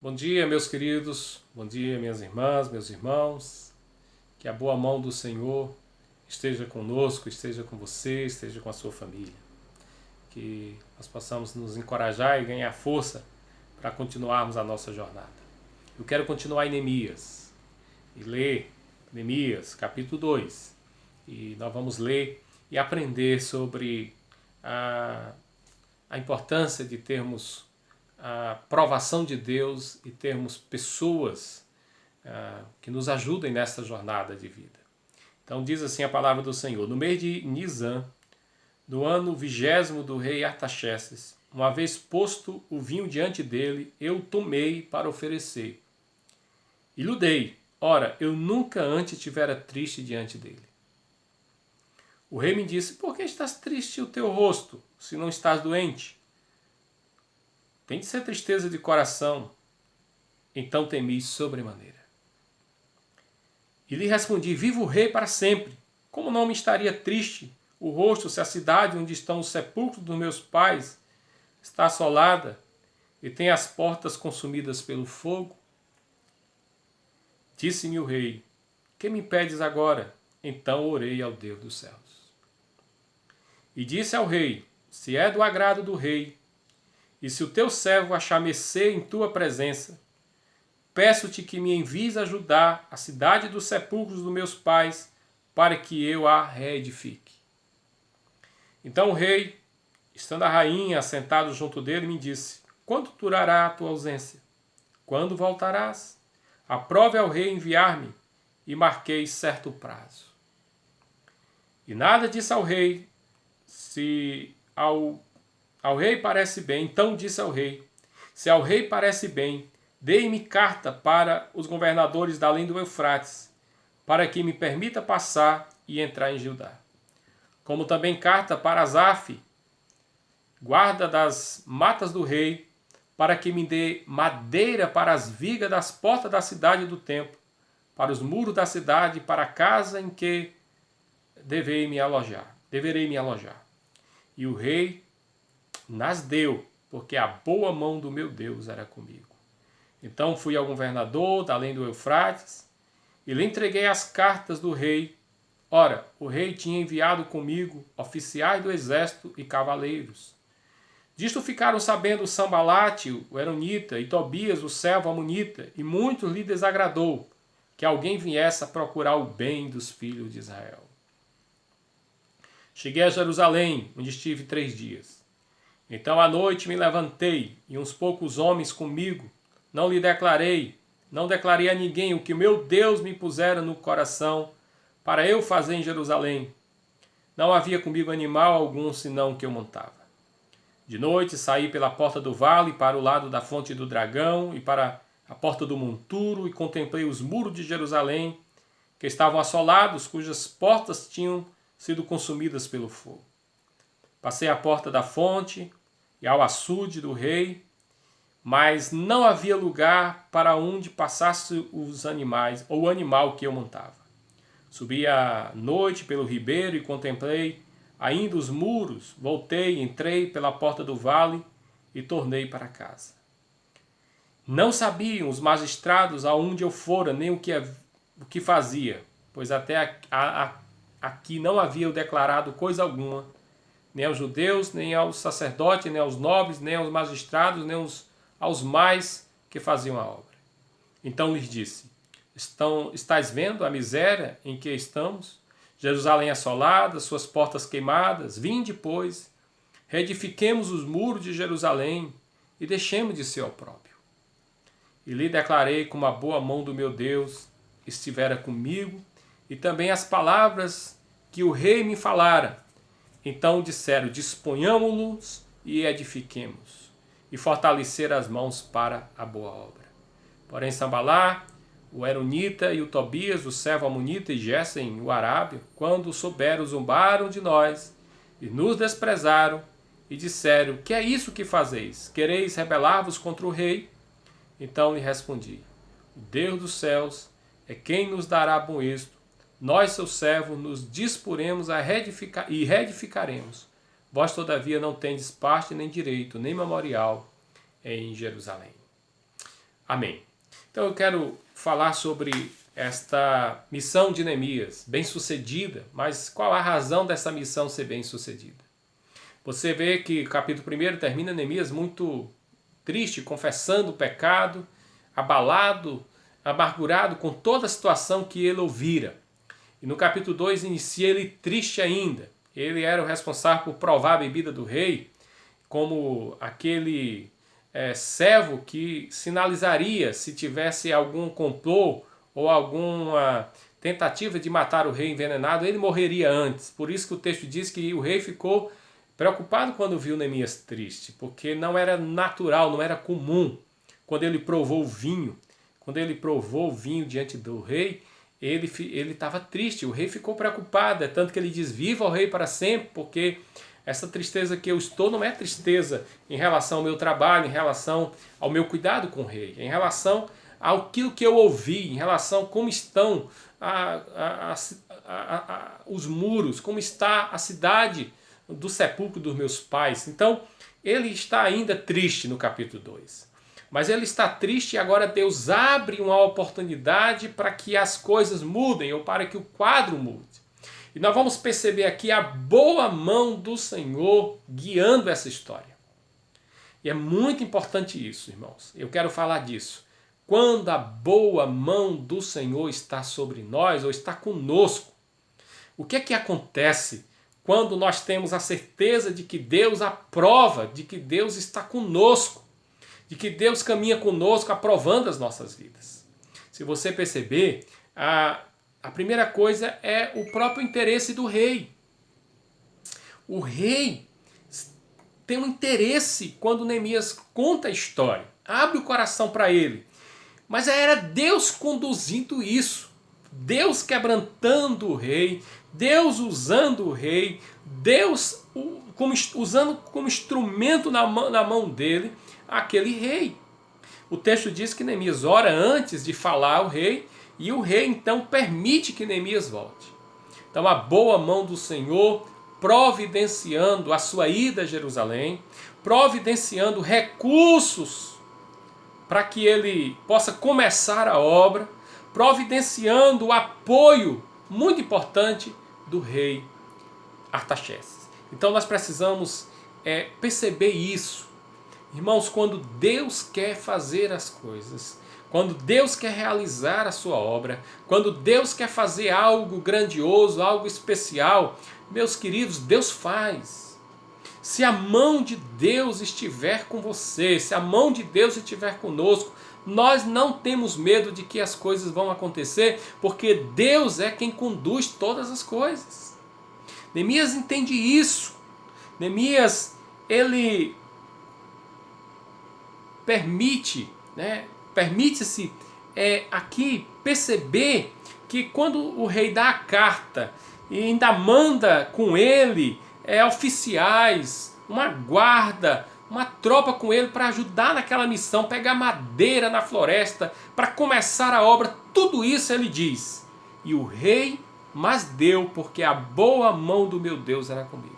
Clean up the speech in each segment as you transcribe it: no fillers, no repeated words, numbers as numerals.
Bom dia, meus queridos, bom dia, minhas irmãs, meus irmãos. Que a boa mão do Senhor esteja conosco, esteja com você, esteja com a sua família. Que nós possamos nos encorajar e ganhar força para continuarmos a nossa jornada. Eu quero continuar em Neemias e ler Neemias, capítulo 2. E nós vamos ler e aprender sobre a importância de termos a provação de Deus e termos pessoas que nos ajudem nesta jornada de vida. Então diz assim a palavra do Senhor: no mês de Nisan, no ano 20º do rei Artaxerxes, uma vez posto o vinho diante dele, eu tomei para oferecer. E lhe dei. Ora, eu nunca antes tivera triste diante dele. O rei me disse: por que estás triste o teu rosto, se não estás doente? Tem de ser tristeza de coração. Então temi sobremaneira. E lhe respondi: viva o rei para sempre. Como não me estaria triste o rosto se a cidade onde estão os sepulcros dos meus pais está assolada e tem as portas consumidas pelo fogo? Disse-me o rei: que me pedes agora? Então orei ao Deus dos céus. E disse ao rei: se é do agrado do rei, e se o teu servo achar mercê em tua presença, peço-te que me envies ajudar a cidade dos sepulcros dos meus pais, para que eu a reedifique. Então o rei, estando a rainha assentado junto dele, me disse: quanto durará a tua ausência? Quando voltarás? Aprove ao rei enviar-me, e marquei certo prazo. E nada disse ao rei, se ao rei parece bem. Então disse ao rei: se ao rei parece bem, dei-me carta para os governadores da além do Eufrates, para que me permita passar e entrar em Judá. Como também carta para Asaf, guarda das matas do rei, para que me dê madeira para as vigas das portas da cidade do templo, para os muros da cidade, para a casa em que deverei me alojar. E o rei nas deu, porque a boa mão do meu Deus era comigo. Então fui ao governador da além do Eufrates e lhe entreguei as cartas do rei. Ora, o rei tinha enviado comigo oficiais do exército e cavaleiros. Disto ficaram sabendo Sambalate, o Eronita, e Tobias, o servo amonita, e muito lhe desagradou que alguém viesse a procurar o bem dos filhos de Israel. Cheguei a Jerusalém, onde estive 3 dias. Então à noite me levantei, e uns poucos homens comigo. Não declarei a ninguém o que meu Deus me pusera no coração para eu fazer em Jerusalém. Não havia comigo animal algum, senão o que eu montava. De noite saí pela porta do vale para o lado da fonte do dragão e para a porta do monturo, e contemplei os muros de Jerusalém, que estavam assolados, cujas portas tinham sido consumidas pelo fogo. Passei à porta da fonte e ao açude do rei, mas não havia lugar para onde passasse os animais, ou o animal que eu montava. Subi à noite pelo ribeiro e contemplei ainda os muros. Voltei, entrei pela porta do vale e tornei para casa. Não sabiam os magistrados aonde eu fora, nem o que fazia, pois até aqui não havia eu declarado coisa alguma, nem aos judeus, nem aos sacerdotes, nem aos nobres, nem aos magistrados, nem aos mais que faziam a obra. Então lhes disse: estáis vendo a miséria em que estamos? Jerusalém assolada, suas portas queimadas. Vinde, pois, reedifiquemos os muros de Jerusalém e deixemos de ser opróbrio. E lhe declarei como a boa mão do meu Deus estivera comigo, e também as palavras que o rei me falara. Então disseram: disponhamo-nos e edifiquemos, e fortalecer as mãos para a boa obra. Porém Sambalá, o Eronita, e o Tobias, o servo amonita, e Gessem, o arábio, quando souberam, zombaram de nós e nos desprezaram, e disseram: que é isso que fazeis? Quereis rebelar-vos contra o rei? Então lhe respondi: o Deus dos céus é quem nos dará bom êxito. Nós, seus servos, nos disporemos a reedificaremos. Vós, todavia, não tendes parte nem direito, nem memorial em Jerusalém. Amém. Então eu quero falar sobre esta missão de Neemias, bem-sucedida, mas qual a razão dessa missão ser bem-sucedida? Você vê que o capítulo 1 termina Neemias muito triste, confessando o pecado, abalado, amargurado com toda a situação que ele ouvira. E no capítulo 2 inicia ele triste ainda. Ele era o responsável por provar a bebida do rei, como aquele servo que sinalizaria se tivesse algum complô ou alguma tentativa de matar o rei envenenado, ele morreria antes. Por isso que o texto diz que o rei ficou preocupado quando viu Neemias triste, porque não era natural, não era comum. Quando ele provou o vinho, diante do rei, ele estava triste, o rei ficou preocupado, tanto que ele diz, viva o rei para sempre, porque essa tristeza que eu estou não é tristeza em relação ao meu trabalho, em relação ao meu cuidado com o rei, em relação ao que eu ouvi, em relação a como estão os muros, como está a cidade do sepulcro dos meus pais. Então, ele está ainda triste no capítulo 2. Mas ele está triste e agora Deus abre uma oportunidade para que as coisas mudem, ou para que o quadro mude. E nós vamos perceber aqui a boa mão do Senhor guiando essa história. E é muito importante isso, irmãos. Eu quero falar disso. Quando a boa mão do Senhor está sobre nós, ou está conosco, o que é que acontece quando nós temos a certeza de que Deus aprova, de que Deus está conosco, de que Deus caminha conosco aprovando as nossas vidas? Se você perceber, a primeira coisa é o próprio interesse do rei. O rei tem um interesse quando Neemias conta a história, abre o coração para ele. Mas era Deus conduzindo isso, Deus quebrantando o rei, Deus usando o rei, Deus usando como instrumento na mão dele aquele rei. O texto diz que Neemias ora antes de falar ao rei, e o rei então permite que Neemias volte. Então a boa mão do Senhor providenciando a sua ida a Jerusalém, providenciando recursos para que ele possa começar a obra, providenciando o apoio muito importante do rei Artaxerxes. Então nós precisamos perceber isso. Irmãos, quando Deus quer fazer as coisas, quando Deus quer realizar a sua obra, quando Deus quer fazer algo grandioso, algo especial, meus queridos, Deus faz. Se a mão de Deus estiver com você, se a mão de Deus estiver conosco, nós não temos medo de que as coisas vão acontecer, porque Deus é quem conduz todas as coisas. Neemias entende isso. Neemias, ele permite-se aqui perceber que quando o rei dá a carta e ainda manda com ele oficiais, uma guarda, uma tropa com ele para ajudar naquela missão, pegar madeira na floresta para começar a obra, tudo isso ele diz. E o rei mas deu, porque a boa mão do meu Deus era comigo.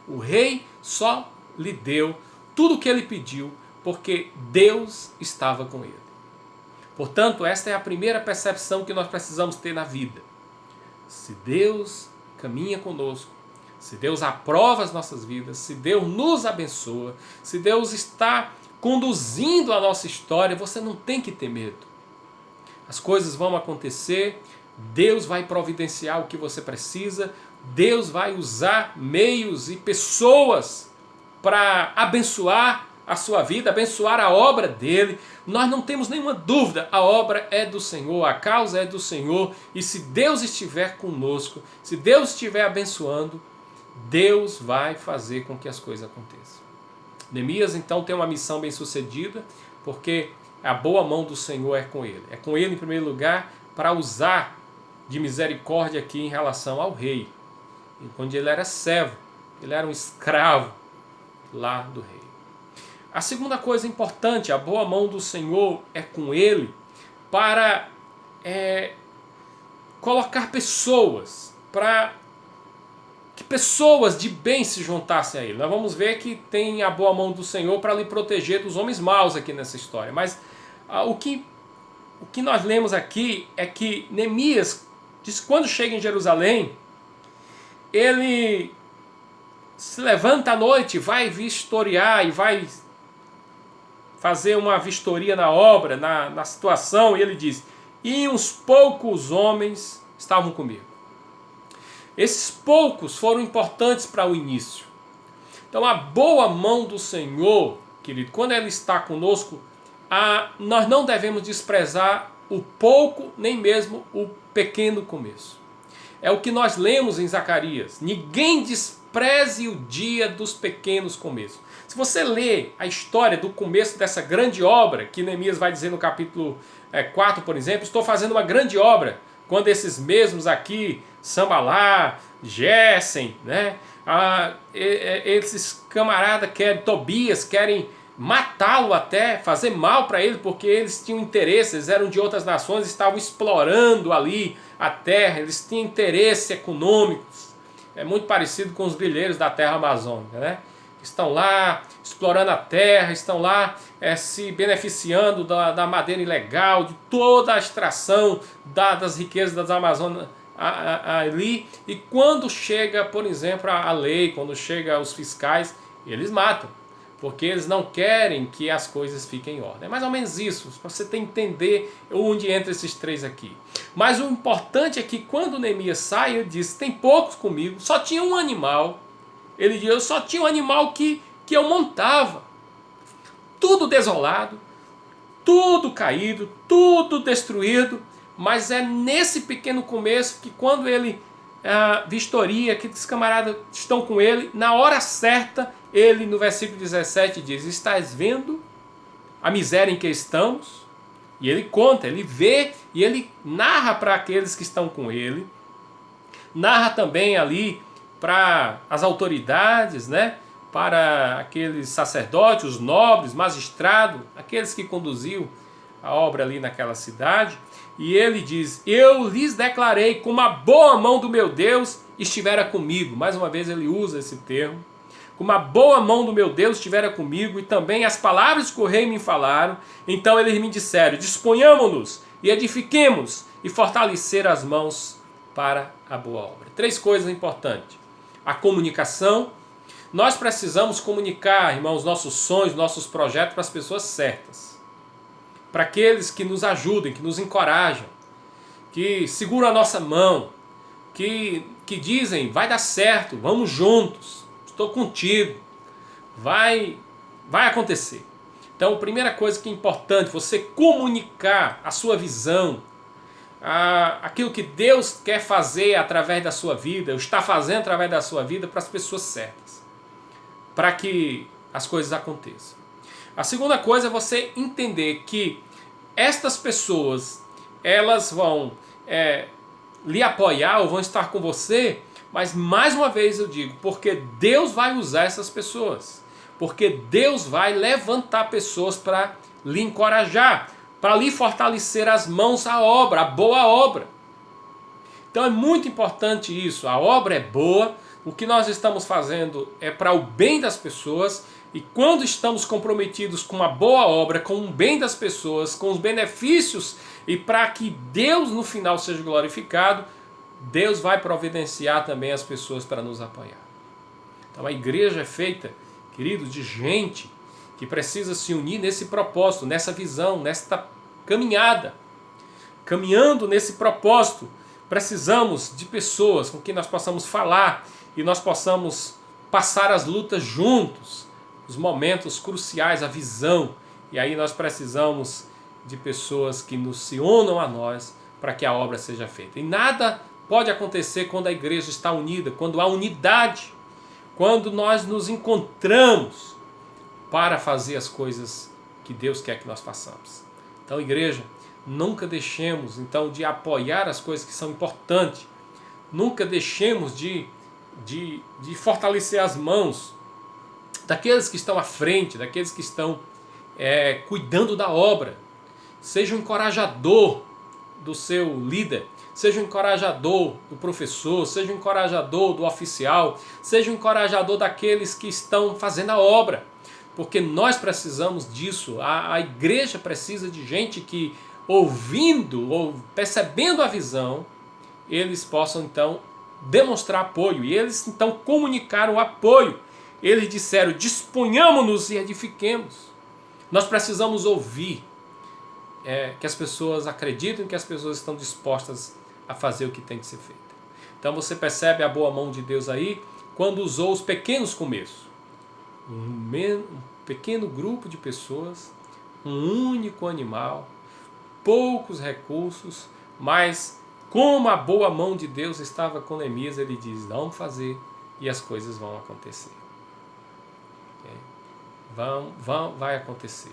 O rei só lhe deu tudo o que ele pediu, porque Deus estava com ele. Portanto, esta é a primeira percepção que nós precisamos ter na vida. Se Deus caminha conosco, se Deus aprova as nossas vidas, se Deus nos abençoa, se Deus está conduzindo a nossa história, você não tem que ter medo. As coisas vão acontecer, Deus vai providenciar o que você precisa, Deus vai usar meios e pessoas para abençoar a sua vida, abençoar a obra dele. Nós não temos nenhuma dúvida, a obra é do Senhor, a causa é do Senhor, e se Deus estiver conosco, se Deus estiver abençoando, Deus vai fazer com que as coisas aconteçam. Neemias então tem uma missão bem sucedida, porque a boa mão do Senhor é com ele. É com ele em primeiro lugar para usar de misericórdia aqui em relação ao rei. E quando ele era servo, ele era um escravo lá do rei. A segunda coisa importante, a boa mão do Senhor é com ele para colocar pessoas, para que pessoas de bem se juntassem a ele. Nós vamos ver que tem a boa mão do Senhor para lhe proteger dos homens maus aqui nessa história. Mas O que nós lemos aqui é que Neemias diz que quando chega em Jerusalém, ele se levanta à noite, vai vistoriar e vai fazer uma vistoria na obra, na situação, e ele diz: e uns poucos homens estavam comigo. Esses poucos foram importantes para o início. Então a boa mão do Senhor, querido, quando Ele está conosco, nós não devemos desprezar o pouco, nem mesmo o pequeno começo. É o que nós lemos em Zacarias. Ninguém despreze o dia dos pequenos começos. Se você lê a história do começo dessa grande obra, que Neemias vai dizer no capítulo 4, por exemplo, estou fazendo uma grande obra, quando esses mesmos aqui, Sambalá, Gessem, né, esses camaradas Tobias, querem matá-lo até, fazer mal para ele, porque eles tinham interesse, eles eram de outras nações, estavam explorando ali a terra, eles tinham interesses econômicos. É muito parecido com os grileiros da terra amazônica, né? Estão lá explorando a terra, estão lá se beneficiando da madeira ilegal, de toda a extração das riquezas das Amazonas ali. E quando chega, por exemplo, a lei, quando chega os fiscais, eles matam, porque eles não querem que as coisas fiquem em ordem. É mais ou menos isso, para você entender onde entra esses três aqui. Mas o importante é que quando Neemias sai, ele diz: tem poucos comigo, só tinha um animal. Ele diz: eu só tinha um animal que eu montava. Tudo desolado, tudo caído, tudo destruído. Mas é nesse pequeno começo que quando ele vistoria, que os camaradas estão com ele, na hora certa, ele no versículo 17 diz: estás vendo a miséria em que estamos? E ele conta, ele vê e ele narra para aqueles que estão com ele. Narra também ali para as autoridades, né? Para aqueles sacerdotes, os nobres, magistrados, aqueles que conduziam a obra ali naquela cidade. E ele diz: eu lhes declarei como a boa mão do meu Deus estivera comigo. Mais uma vez ele usa esse termo. Como a boa mão do meu Deus estivera comigo, e também as palavras que o rei me falaram. Então eles me disseram: disponhamos-nos e edifiquemos, e fortalecer as mãos para a boa obra. Três coisas importantes: a comunicação. Nós precisamos comunicar, irmãos, nossos sonhos, nossos projetos para as pessoas certas, para aqueles que nos ajudem, que nos encorajam, que seguram a nossa mão, que dizem: vai dar certo, vamos juntos, estou contigo, vai acontecer. Então, a primeira coisa que é importante, você comunicar a sua visão, aquilo que Deus quer fazer através da sua vida, está fazendo através da sua vida, para as pessoas certas, para que as coisas aconteçam. A segunda coisa é você entender que estas pessoas, elas vão lhe apoiar ou vão estar com você, mas mais uma vez eu digo, porque Deus vai usar essas pessoas, porque Deus vai levantar pessoas para lhe encorajar, para lhe fortalecer as mãos à obra, a boa obra. Então é muito importante isso, a obra é boa, o que nós estamos fazendo é para o bem das pessoas, e quando estamos comprometidos com a boa obra, com o bem das pessoas, com os benefícios, e para que Deus no final seja glorificado, Deus vai providenciar também as pessoas para nos apoiar. Então a igreja é feita, queridos, de gente que precisa se unir nesse propósito, nessa visão, nesta caminhada. Caminhando nesse propósito, precisamos de pessoas com quem nós possamos falar e nós possamos passar as lutas juntos, os momentos cruciais, a visão. E aí nós precisamos de pessoas que se unam a nós para que a obra seja feita. E nada pode acontecer quando a igreja está unida, quando há unidade, quando nós nos encontramos para fazer as coisas que Deus quer que nós façamos. Então, igreja, nunca deixemos então de apoiar as coisas que são importantes, nunca deixemos de fortalecer as mãos daqueles que estão à frente, daqueles que estão cuidando da obra. Seja um encorajador do seu líder, seja um encorajador do professor, seja um encorajador do oficial, seja um encorajador daqueles que estão fazendo a obra. porque nós precisamos disso. A igreja precisa de gente que, ouvindo ou percebendo a visão, eles possam então demonstrar apoio. E eles então comunicaram o apoio. Eles disseram: disponhamos-nos e edifiquemos. Nós precisamos ouvir que as pessoas acreditam, que as pessoas estão dispostas a fazer o que tem que ser feito. Então você percebe a boa mão de Deus aí quando usou os pequenos começos. Um pequeno grupo de pessoas, um único animal, poucos recursos, mas como a boa mão de Deus estava com Neemias, ele diz: vamos fazer e as coisas vão acontecer. Vai acontecer.